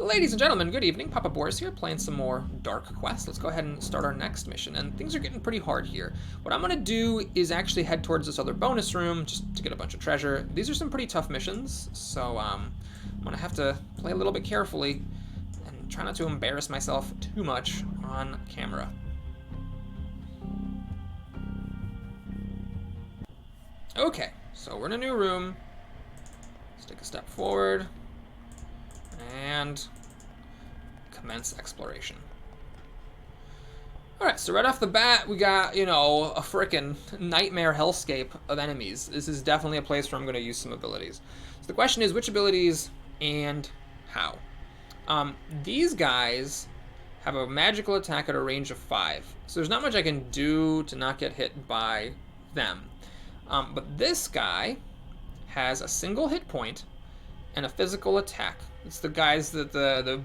Ladies and gentlemen, good evening. Papa Boris here, playing some more DarkQuest. Let's go ahead and start our next mission, and things are getting pretty hard here. What I'm going to do is actually head towards this other bonus room, just to get a bunch of treasure. These are some pretty tough missions, so I'm going to have to play a little bit carefully, and try not to embarrass myself too much on camera. Okay, so we're in a new room. Let's take a step forward and commence exploration. Alright, so right off the bat, we got, you know, a frickin' nightmare hellscape of enemies. This is definitely a place where I'm going to use some abilities. So the question is, which abilities and how? These guys have a magical attack at a range of 5. So there's not much I can do to not get hit by them. But this guy has a single hit point and a physical attack. It's the guys that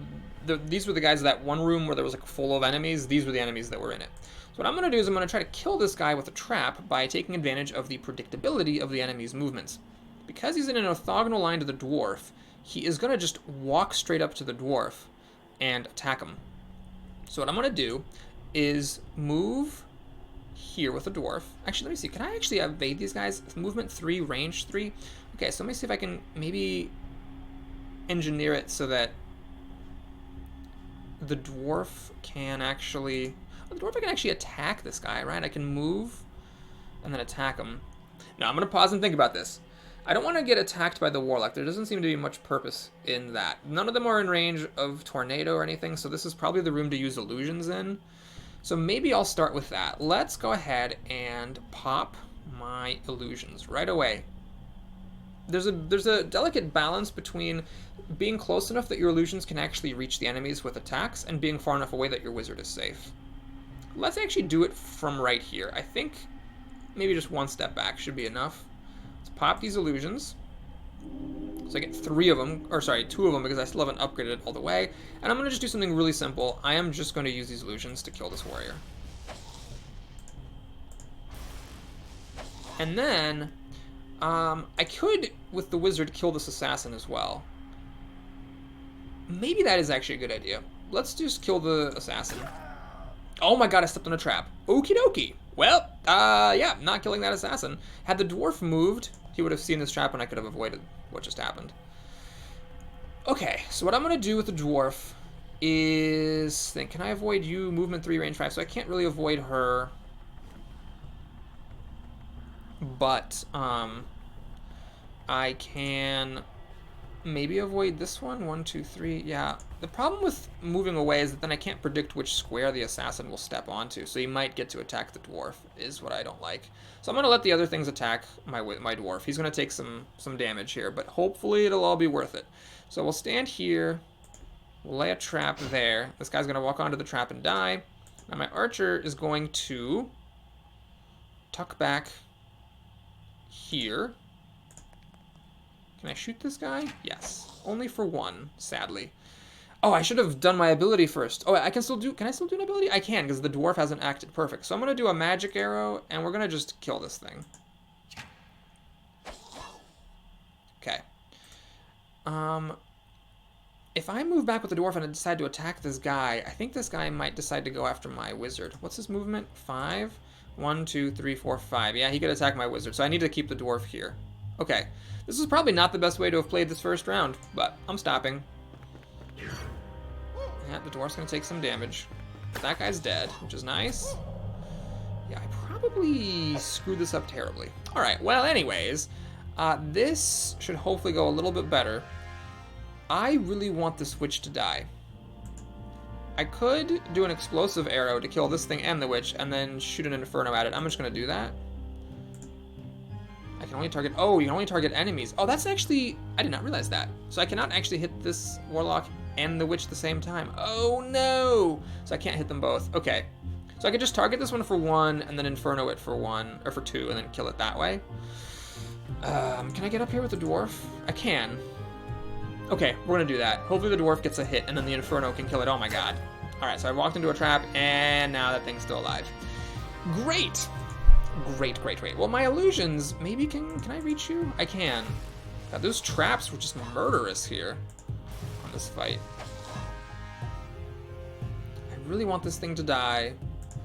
these were the guys in that one room where there was like full of enemies. These were the enemies that were in it. So what I'm going to do is I'm going to try to kill this guy with a trap by taking advantage of the predictability of the enemy's movements. Because he's in an orthogonal line to the dwarf, he is going to just walk straight up to the dwarf and attack him. So what I'm going to do is move here with the dwarf. Actually, let me see. Can I actually evade these guys? Movement 3, range 3. Okay, so let me see if I can maybe engineer it so that the dwarf can actually... Oh, the dwarf can actually attack this guy, right? I can move and then attack him. Now, I'm going to pause and think about this. I don't want to get attacked by the warlock. There doesn't seem to be much purpose in that. None of them are in range of tornado or anything, so this is probably the room to use illusions in. So maybe I'll start with that. Let's go ahead and pop my illusions right away. There's a delicate balance between being close enough that your illusions can actually reach the enemies with attacks and being far enough away that your wizard is safe. Let's actually do it from right here. I think maybe just one step back should be enough. Let's pop these illusions. So I get 3 of them, or sorry, 2 of them because I still haven't upgraded it all the way. And I'm going to just do something really simple. I am just going to use these illusions to kill this warrior. And then I could, with the wizard, kill this assassin as well. Maybe that is actually a good idea. Let's just kill the assassin. Oh my god, I stepped on a trap. Okie dokie. Well, yeah, not killing that assassin. Had the dwarf moved, he would have seen this trap and I could have avoided what just happened. Okay, so what I'm going to do with the dwarf is... Can I avoid you? Movement 3, range 5. So I can't really avoid her. But I can maybe avoid this one. 1, 2, 3. Yeah. The problem with moving away is that then I can't predict which square the assassin will step onto. So he might get to attack the dwarf, is what I don't like. So I'm going to let the other things attack my dwarf. He's going to take some damage here, but hopefully it'll all be worth it. So we'll stand here. We'll lay a trap there. This guy's going to walk onto the trap and die. Now my archer is going to tuck back here. Can I shoot this guy? Yes. Only for 1, sadly. Oh, I should have done my ability first. Oh, can I still do an ability? I can, because the dwarf hasn't acted perfect. So I'm going to do a magic arrow, and we're going to just kill this thing. Okay. If I move back with the dwarf and I decide to attack this guy, I think this guy might decide to go after my wizard. What's his movement? 5? 1, 2, 3, 4, 5. Yeah, he could attack my wizard, so I need to keep the dwarf here. Okay. This is probably not the best way to have played this first round, but I'm stopping. Yeah, the dwarf's going to take some damage. That guy's dead, which is nice. Yeah, I probably screwed this up terribly. Alright, well, anyways, this should hopefully go a little bit better. I really want this witch to die. I could do an explosive arrow to kill this thing and the witch, and then shoot an inferno at it. I'm just going to do that. I can only target... Oh, you can only target enemies. Oh, that's actually... I did not realize that. So I cannot actually hit this warlock and the witch at the same time. Oh, no! So I can't hit them both. Okay. So I could just target this one for 1, and then inferno it for 1, or for 2, and then kill it that way. Can I get up here with the dwarf? I can. Okay, we're going to do that. Hopefully the dwarf gets a hit, and then the inferno can kill it. Oh, my god. Alright, so I walked into a trap, and now that thing's still alive. Great! Great, great, great. Well, my illusions, maybe can I reach you? I can. God, those traps were just murderous here on this fight. really want this thing to die.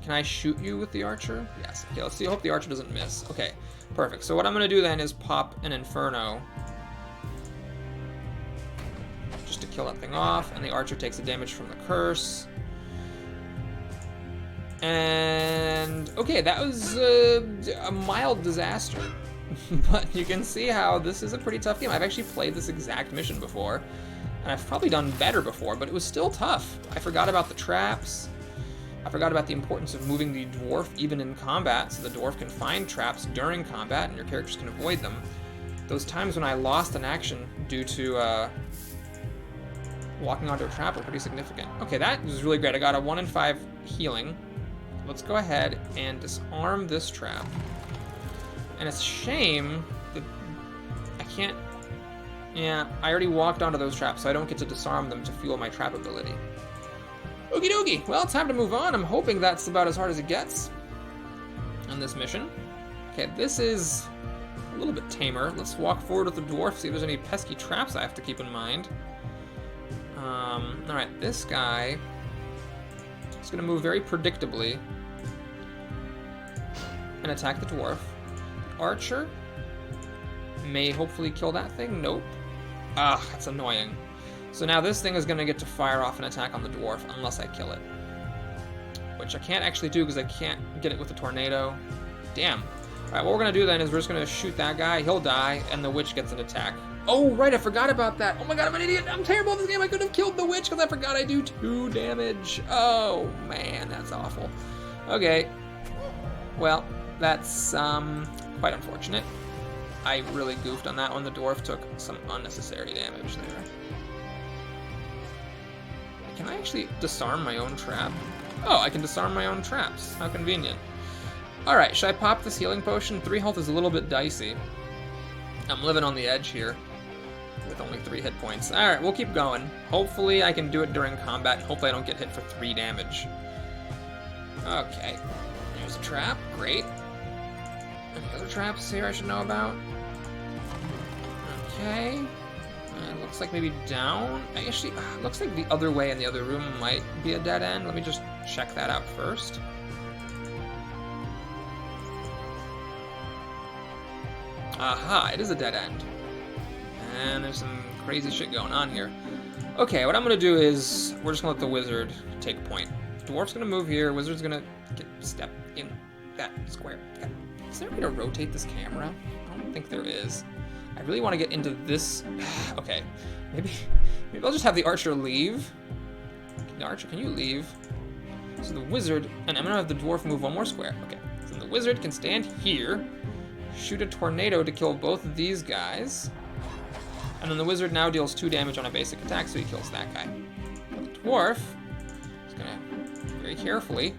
Can I shoot you with the archer? Yes. Okay, let's see. I hope the archer doesn't miss. Okay, perfect. So what I'm going to do then is pop an Inferno. Just to kill that thing off. And the archer takes the damage from the curse. And okay, that was a mild disaster. But you can see how this is a pretty tough game. I've actually played this exact mission before. And I've probably done better before, but it was still tough. I forgot about the traps. I forgot about the importance of moving the dwarf even in combat, so the dwarf can find traps during combat and your characters can avoid them. Those times when I lost an action due to walking onto a trap were pretty significant. Okay, that was really great. I got a 1 in 5 healing. Let's go ahead and disarm this trap. And it's a shame that I can't... Yeah, I already walked onto those traps, so I don't get to disarm them to fuel my trap ability. Okie dokie. Well, time to move on. I'm hoping that's about as hard as it gets on this mission. Okay, this is a little bit tamer. Let's walk forward with the dwarf, see if there's any pesky traps I have to keep in mind. Alright, this guy is going to move very predictably and attack the dwarf. The archer may hopefully kill that thing. Nope. Ah, that's annoying. So now this thing is going to get to fire off an attack on the dwarf unless I kill it. Which I can't actually do because I can't get it with the tornado. Damn. Alright, what we're going to do then is we're just going to shoot that guy, he'll die, and the witch gets an attack. Oh, right, I forgot about that. Oh my god, I'm an idiot. I'm terrible at this game. I could have killed the witch because I forgot I do 2 damage. Oh, man, that's awful. Okay. Well, that's quite unfortunate. I really goofed on that one. The dwarf took some unnecessary damage there. Can I actually disarm my own trap? Oh, I can disarm my own traps. How convenient. Alright, should I pop this healing potion? 3 health is a little bit dicey. I'm living on the edge here with only 3 hit points. Alright, we'll keep going. Hopefully I can do it during combat, and hopefully I don't get hit for 3 damage. Okay. There's a trap. Great. Any other traps here I should know about? Okay. It looks like maybe down. Actually, it looks like the other way in the other room might be a dead end. Let me just check that out first. Aha, it is a dead end. And there's some crazy shit going on here. Okay, what I'm going to do is we're just going to let the wizard take point. Dwarf's going to move here. Wizard's going to step in that square. Is there a way to rotate this camera? I don't think there is. I really want to get into this. Okay, maybe I'll just have the archer leave. The archer, can you leave? So the wizard, and I'm gonna have the dwarf move 1 more square. Okay, so the wizard can stand here, shoot a tornado to kill both of these guys, and then the wizard now deals 2 damage on a basic attack, so he kills that guy. The dwarf is gonna very carefully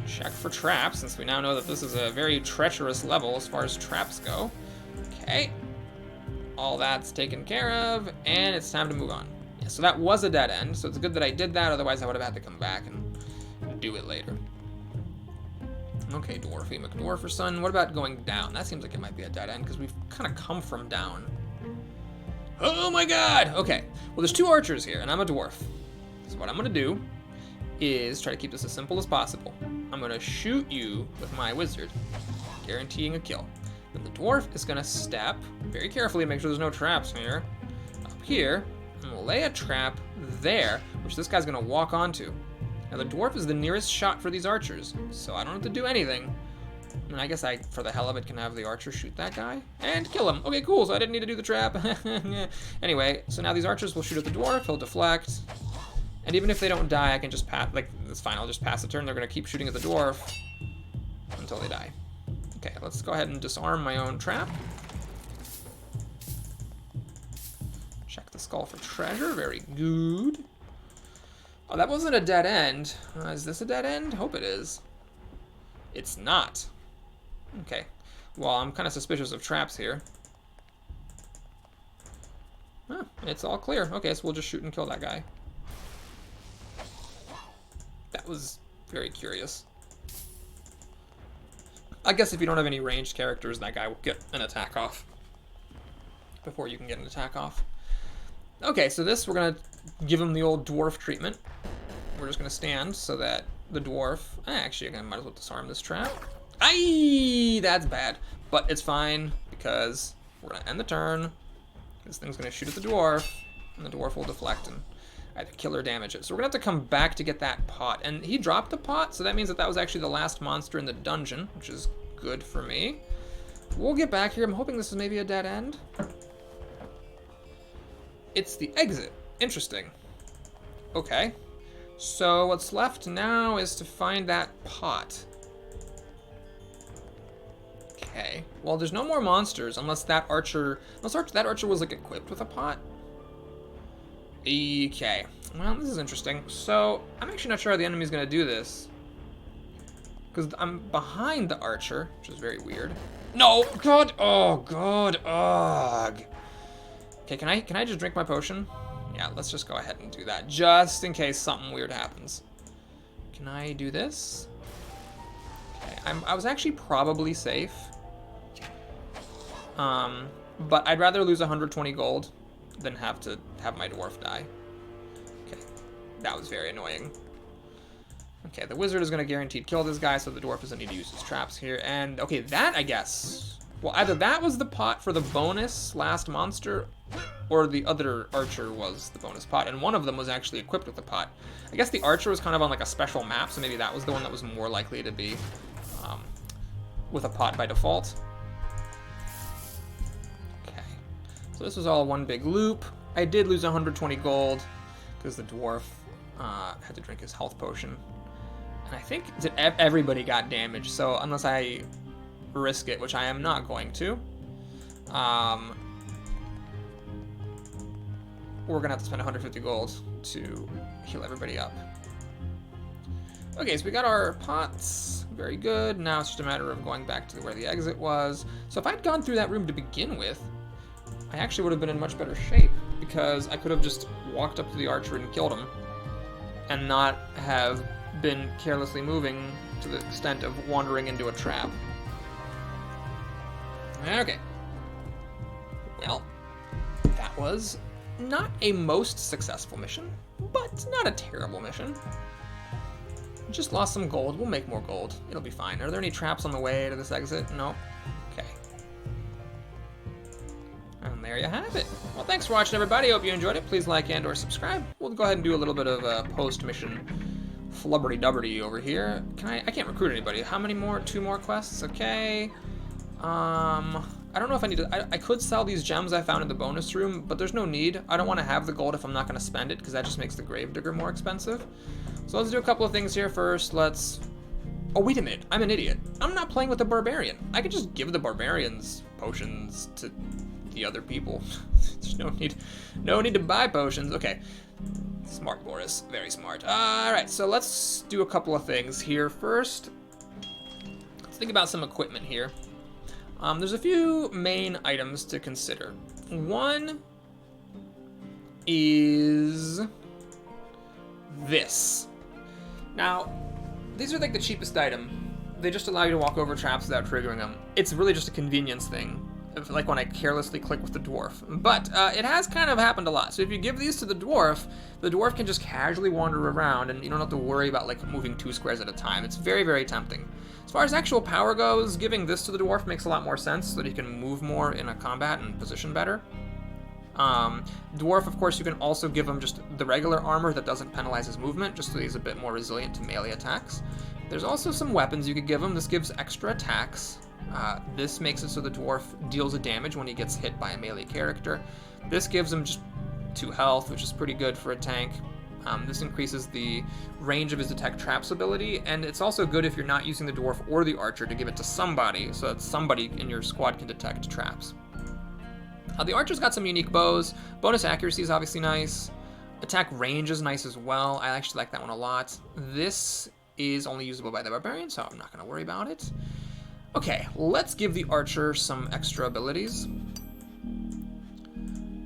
check for traps, since we now know that this is a very treacherous level as far as traps go. Okay. All that's taken care of, and it's time to move on. Yeah, so that was a dead end, so it's good that I did that, otherwise I would have had to come back and do it later. Okay, Dwarfy McDwarferson, what about going down? That seems like it might be a dead end, because we've kind of come from down. Oh my god! Okay, well there's 2 archers here, and I'm a dwarf. So what I'm going to do is try to keep this as simple as possible. I'm going to shoot you with my wizard, guaranteeing a kill. Then the dwarf is going to step very carefully, make sure there's no traps here, up here, and lay a trap there, which this guy's going to walk onto. Now the dwarf is the nearest shot for these archers, so I don't have to do anything. And I guess I, for the hell of it, can have the archer shoot that guy and kill him. Okay, cool, so I didn't need to do the trap. Anyway, so now these archers will shoot at the dwarf, he'll deflect. And even if they don't die, I can just pass, like, it's fine, I'll just pass the turn. They're going to keep shooting at the dwarf until they die. Okay, let's go ahead and disarm my own trap. Check the skull for treasure, very good. Oh, that wasn't a dead end. Is this a dead end? Hope it is. It's not. Okay, well, I'm kind of suspicious of traps here. Oh, it's all clear. Okay, so we'll just shoot and kill that guy. That was very curious. I guess if you don't have any ranged characters, that guy will get an attack off before you can get an attack off. Okay, so this, we're going to give him the old dwarf treatment. we're just gonna stand so that the dwarf, actually I might as well disarm this trap. Aye, that's bad, but it's fine because we're gonna end the turn. This thing's gonna shoot at the dwarf, and the dwarf will deflect and either kill or damage it. So we're gonna have to come back to get that pot, and he dropped the pot, so that means that that was actually the last monster in the dungeon, which is good for me. We'll get back here. I'm hoping this is maybe a dead end. It's the exit. Interesting. Okay. So what's left now is to find that pot. Okay. Well, there's no more monsters unless that archer... Unless that archer was, like, equipped with a pot. Okay. Well, this is interesting. So, I'm actually not sure how the enemy's gonna do this. Because I'm behind the archer, which is very weird. No! God! Oh, God! Ugh! Okay, can I just drink my potion? Yeah, let's just go ahead and do that, just in case something weird happens. Can I do this? Okay, I was actually probably safe. But I'd rather lose 120 gold than have to have my dwarf die. Okay, that was very annoying. Okay, the wizard is going to guaranteed kill this guy, so the dwarf doesn't need to use his traps here. And, okay, that, I guess... Well, either that was the pot for the bonus last monster, or the other archer was the bonus pot, and one of them was actually equipped with the pot. I guess the archer was kind of on, like, a special map, so maybe that was the one that was more likely to be with a pot by default. Okay, so this was all one big loop. I did lose 120 gold, because the dwarf had to drink his health potion. And I think everybody got damaged, so unless I risk it, which I am not going to, we're gonna have to spend 150 gold to heal everybody up. Okay, so we got our pots, very good. Now it's just a matter of going back to where the exit was. So if I'd gone through that room to begin with, I actually would have been in much better shape, because I could have just walked up to the archer and killed him, and not have been carelessly moving to the extent of wandering into a trap. Okay. Well, that was not a most successful mission, but not a terrible mission. Just lost some gold. We'll make more gold. It'll be fine. Are there any traps on the way to this exit? No? Okay. And there you have it. Well, thanks for watching, everybody. Hope you enjoyed it. Please like and or subscribe. We'll go ahead and do a little bit of post-mission flubberty-dubberty over here. I can't recruit anybody. How many more? 2 more quests? Okay. I don't know if I need to... I could sell these gems I found in the bonus room, but there's no need. I don't want to have the gold if I'm not going to spend it, because that just makes the Gravedigger more expensive. So let's do a couple of things here first. Let's... Oh, wait a minute. I'm an idiot. I'm not playing with the Barbarian. I could just give the Barbarians potions to the other people. There's no need to buy potions. Okay. Smart, Boris. Very smart. Alright, so let's do a couple of things here first. Let's think about some equipment here. There's a few main items to consider. One is this. Now, these are like the cheapest item. They just allow you to walk over traps without triggering them. It's really just a convenience thing, like when I carelessly click with the dwarf. But it has kind of happened a lot. So if you give these to the dwarf can just casually wander around, and you don't have to worry about like moving 2 squares at a time. It's very, very tempting. As far as actual power goes, giving this to the dwarf makes a lot more sense so that he can move more in a combat and position better. Dwarf, of course, you can also give him just the regular armor that doesn't penalize his movement, just so he's a bit more resilient to melee attacks. There's also some weapons you could give him. This gives extra attacks. This makes it so the dwarf deals a damage when he gets hit by a melee character. This gives him just 2 health, which is pretty good for a tank. This increases the range of his detect traps ability, and it's also good if you're not using the dwarf or the archer to give it to somebody, so that somebody in your squad can detect traps. The archer's got some unique bows. Bonus accuracy is obviously nice. Attack range is nice as well. I actually like that one a lot. This is only usable by the barbarian, so I'm not going to worry about it. Okay, let's give the archer some extra abilities.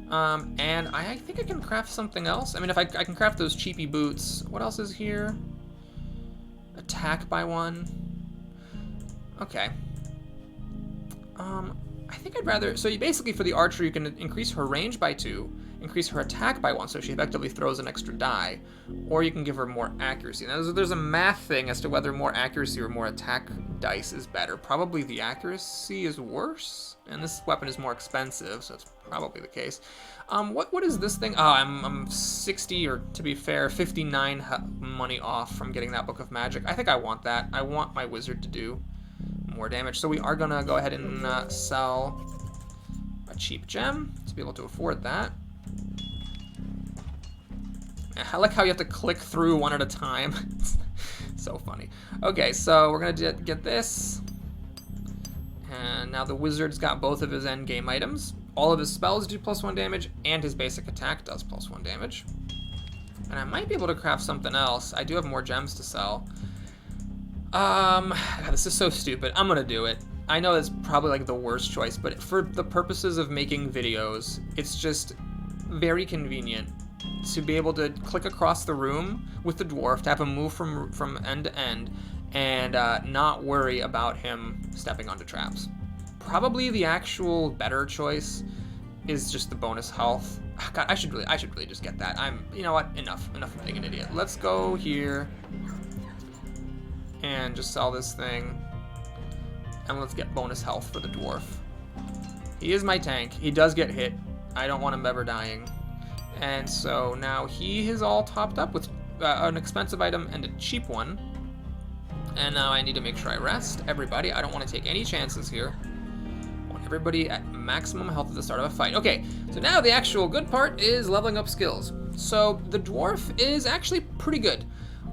And I think I can craft something else. I mean, if I can craft those cheapy boots. What else is here? Attack by 1. Okay. I think I'd rather... So you basically, for the archer, you can increase her range by 2, increase her attack by 1, so she effectively throws an extra die, or you can give her more accuracy. Now, there's a math thing as to whether more accuracy or more attack dice is better. Probably the accuracy is worse, and this weapon is more expensive, so it's probably the case. What is this thing? Oh, I'm 60, or to be fair, 59 money off from getting that Book of Magic. I think I want that. I want my wizard to do more damage, so we are gonna go ahead and sell a cheap gem to be able to afford that. I like how you have to click through one at a time. So funny. Okay, so we're gonna get this. And now the wizard's got both of his end game items. All of his spells do +1 damage, and his basic attack does +1 damage. And I might be able to craft something else. I do have more gems to sell. God, this is so stupid. I'm gonna do it. I know that's probably like the worst choice, but for the purposes of making videos, it's just very convenient to be able to click across the room with the dwarf, to have him move from end to end, and not worry about him stepping onto traps. Probably the actual better choice is just the bonus health. God, I should really just get that. You know what? Enough of being an idiot. Let's go here and just sell this thing, and let's get bonus health for the dwarf. He is my tank. He does get hit. I don't want him ever dying. And so now he is all topped up with an expensive item and a cheap one. And now I need to make sure I rest everybody. I don't want to take any chances here. I want everybody at maximum health at the start of a fight. Okay, so now the actual good part is leveling up skills. So the dwarf is actually pretty good.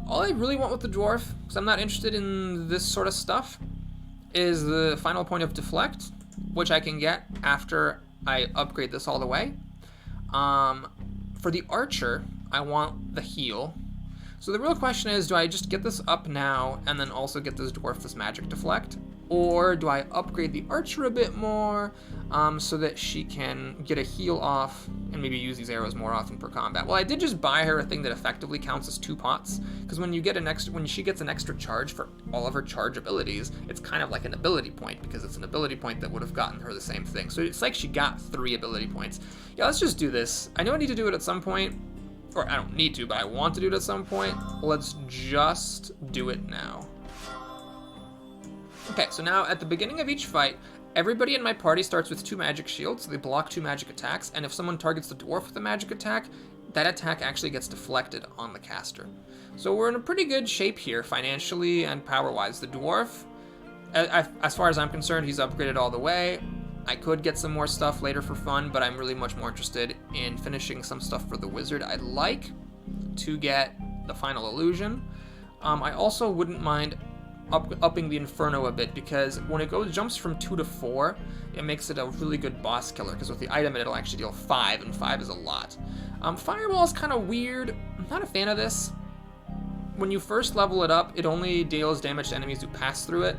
All I really want with the dwarf, because I'm not interested in this sort of stuff, is the final point of deflect, which I can get after I upgrade this all the way. For the archer, I want the heal. So the real question is, do I just get this up now and then also get this dwarf this magic deflect? Or do I upgrade the archer a bit more so that she can get a heal off and maybe use these arrows more often per combat? Well, I did just buy her a thing that effectively counts as 2 pots, because when she gets an extra charge for all of her charge abilities, it's kind of like an ability point, because it's an ability point that would have gotten her the same thing. So it's like she got 3 ability points. Yeah, let's just do this. I know I need to do it at some point, or I don't need to, but I want to do it at some point. Let's just do it now. Okay, so now at the beginning of each fight, everybody in my party starts with 2 magic shields, so they block 2 magic attacks, and if someone targets the dwarf with a magic attack, that attack actually gets deflected on the caster. So we're in a pretty good shape here, financially and power-wise. The dwarf, as far as I'm concerned, he's upgraded all the way. I could get some more stuff later for fun, but I'm really much more interested in finishing some stuff for the wizard. I'd like to get the final illusion. I also wouldn't mind upping the Inferno a bit, because when it jumps from 2 to 4, it makes it a really good boss killer, because with the item it'll actually deal 5, and 5 is a lot. Fireball is kind of weird. I'm not a fan of this. When you first level it up, it only deals damage to enemies who pass through it.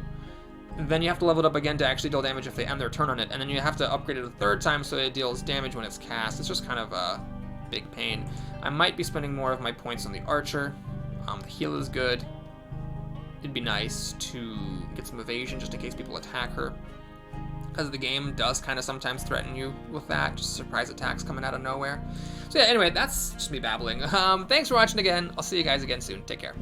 Then you have to level it up again to actually deal damage if they end their turn on it, and then you have to upgrade it a 3rd time so it deals damage when it's cast. It's just kind of a big pain. I might be spending more of my points on the archer. The heal is good. It'd be nice to get some evasion just in case people attack her, because the game does kind of sometimes threaten you with that, just surprise attacks coming out of nowhere. So yeah, anyway, that's just me babbling. Thanks for watching again. I'll see you guys again soon. Take care.